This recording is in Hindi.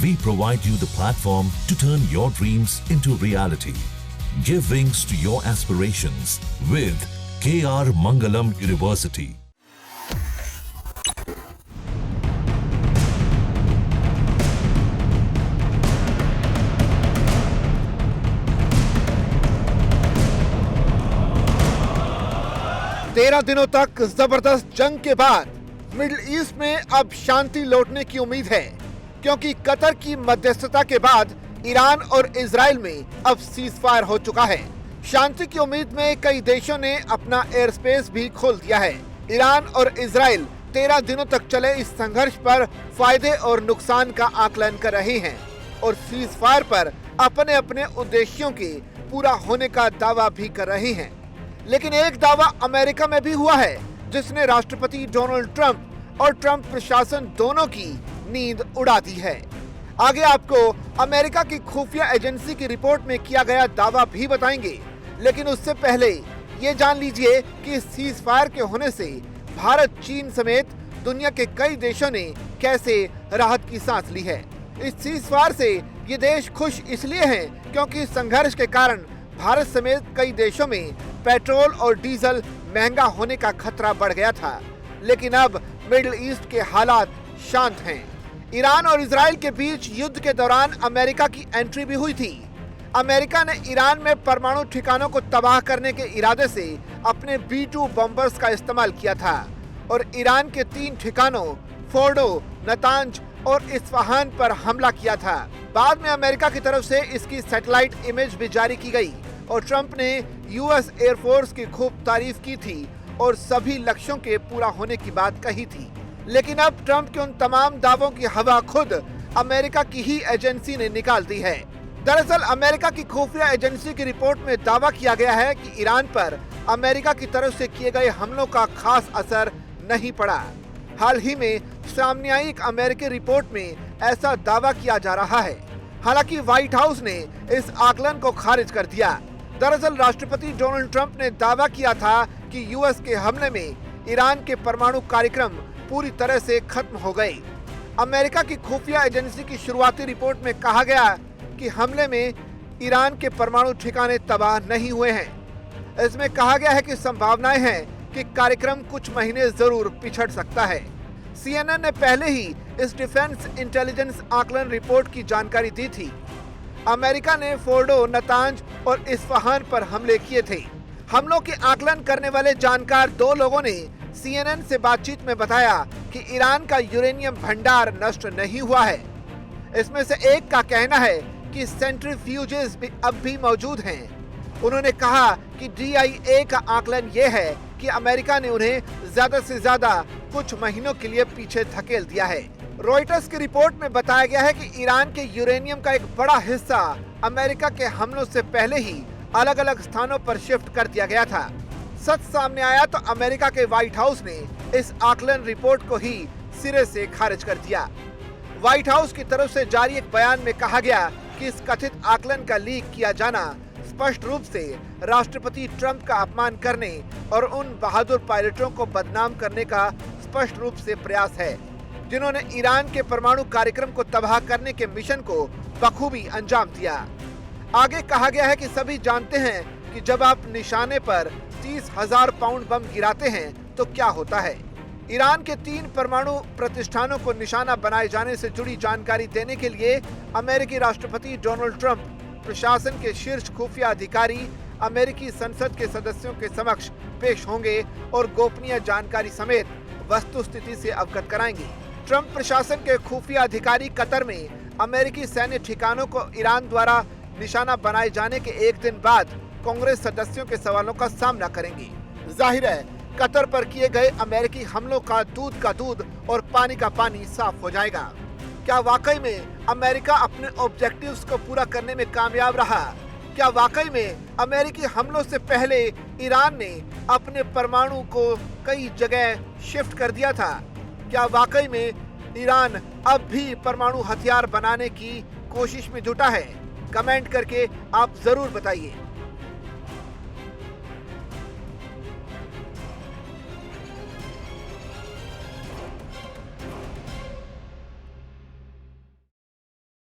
We provide you the platform to turn your dreams into reality. Give wings to your aspirations with KR Mangalam University. तेरह दिनों तक जबरदस्त जंग के बाद मिडिल ईस्ट में अब शांति लौटने की उम्मीद है, क्योंकि कतर की मध्यस्थता के बाद ईरान और इजराइल में अब सीजफायर हो चुका है। शांति की उम्मीद में कई देशों ने अपना एयर स्पेस भी खोल दिया है। ईरान और इजराइल 13 दिनों तक चले इस संघर्ष पर फायदे और नुकसान का आकलन कर रहे हैं और सीजफायर पर अपने अपने उद्देश्यों के पूरा होने का दावा भी कर रहे हैं। लेकिन एक दावा अमेरिका में भी हुआ है, जिसने राष्ट्रपति डोनाल्ड ट्रंप और ट्रंप प्रशासन दोनों की नींद उड़ा दी है। आगे आपको अमेरिका की खुफिया एजेंसी की रिपोर्ट में किया गया दावा भी बताएंगे, लेकिन उससे पहले ये जान लीजिए कि सीज फायर के होने से भारत, चीन समेत दुनिया के कई देशों ने कैसे राहत की सांस ली है। इस सीज फायर से ये देश खुश इसलिए हैं क्योंकि संघर्ष के कारण भारत समेत कई देशों में पेट्रोल और डीजल महंगा होने का खतरा बढ़ गया था। लेकिन अब मिडिल ईस्ट के हालात शांत हैं। ईरान और इजराइल के बीच युद्ध के दौरान अमेरिका की एंट्री भी हुई थी। अमेरिका ने ईरान में परमाणु ठिकानों को तबाह करने के इरादे से अपने B-2 बम्बर्स का इस्तेमाल किया था और ईरान के 3 ठिकानों फोर्डो, नतांज और इस्फहान पर हमला किया था। बाद में अमेरिका की तरफ से इसकी सैटेलाइट इमेज भी जारी की गई और ट्रंप ने यूएस एयरफोर्स की खूब तारीफ की थी और सभी लक्ष्यों के पूरा होने की बात कही थी। लेकिन अब ट्रंप के उन तमाम दावों की हवा खुद अमेरिका की ही एजेंसी ने निकाल दी है। दरअसल अमेरिका की खुफिया एजेंसी की रिपोर्ट में दावा किया गया है कि ईरान पर अमेरिका की तरफ से किए गए हमलों का खास असर नहीं पड़ा। हाल ही में सामने आई एक अमेरिकी रिपोर्ट में ऐसा दावा किया जा रहा है। हालांकि व्हाइट हाउस ने इस आकलन को खारिज कर दिया। दरअसल राष्ट्रपति डोनाल्ड ट्रंप ने दावा किया था कि यूएस के हमले में ईरान के परमाणु कार्यक्रम पूरी तरह से खत्म हो गए। अमेरिका की खुफिया एजेंसी की शुरुआती रिपोर्ट में कहा गया कि हमले में ईरान के परमाणु ठिकाने तबाह नहीं हुए हैं। इसमें कहा गया है कि संभावनाएं हैं कि कार्यक्रम कुछ महीने जरूर पिछड़ सकता है। CNN ने पहले ही इस डिफेंस इंटेलिजेंस आकलन रिपोर्ट की जानकारी दी थी। अमेरिका ने फोर्डो, नतांज और इस्फहान पर हमले किए थे। हमलों के आकलन करने वाले जानकार 2 लोगों ने CNN से बातचीत में बताया कि ईरान का यूरेनियम भंडार नष्ट नहीं हुआ है। इसमें से एक का कहना है कि सेंट्रीफ्यूजेस भी अब भी मौजूद हैं। उन्होंने कहा कि DIA का आकलन ये है कि अमेरिका ने उन्हें ज्यादा से ज्यादा कुछ महीनों के लिए पीछे धकेल दिया है। रॉयटर्स की रिपोर्ट में बताया गया है कि ईरान के यूरेनियम का एक बड़ा हिस्सा अमेरिका के हमलों से पहले ही अलग अलग स्थानों पर शिफ्ट कर दिया गया था। सच सामने आया तो अमेरिका के व्हाइट हाउस ने इस आकलन रिपोर्ट को ही सिरे से खारिज कर दिया। व्हाइट हाउस की तरफ से जारी एक बयान में कहा गया कि इस कथित आकलन का लीक किया जाना स्पष्ट रूप से राष्ट्रपति ट्रंप का अपमान करने और उन बहादुर पायलटों को बदनाम करने का स्पष्ट रूप से प्रयास है, जिन्होंने ईरान के परमाणु कार्यक्रम को तबाह करने के मिशन को बखूबी अंजाम दिया। आगे कहा गया है कि सभी जानते हैं कि जब आप निशाने पर 30,000 पाउंड बम गिराते हैं तो क्या होता है। ईरान के 3 परमाणु प्रतिष्ठानों को निशाना बनाए जाने से जुड़ी जानकारी देने के लिए अमेरिकी राष्ट्रपति डोनाल्ड ट्रंप, प्रशासन के शीर्ष खुफिया अधिकारी अमेरिकी संसद के सदस्यों के समक्ष पेश होंगे और गोपनीय जानकारी समेत वस्तुस्थिति से अवगत कराएंगे। ट्रंप प्रशासन के खुफिया अधिकारी कतर में अमेरिकी सैन्य ठिकानों को ईरान द्वारा निशाना बनाए जाने के एक दिन बाद कांग्रेस सदस्यों के सवालों का सामना करेंगे। जाहिर है कतर पर किए गए अमेरिकी हमलों का दूध का दूध और पानी का पानी साफ हो जाएगा। क्या वाकई में अमेरिका अपने ऑब्जेक्टिव्स को पूरा करने में कामयाब रहा? क्या वाकई में अमेरिकी हमलों से पहले ईरान ने अपने परमाणु को कई जगह शिफ्ट कर दिया था? क्या वाकई में ईरान अब भी परमाणु हथियार बनाने की कोशिश में जुटा है? कमेंट करके आप जरूर बताइए।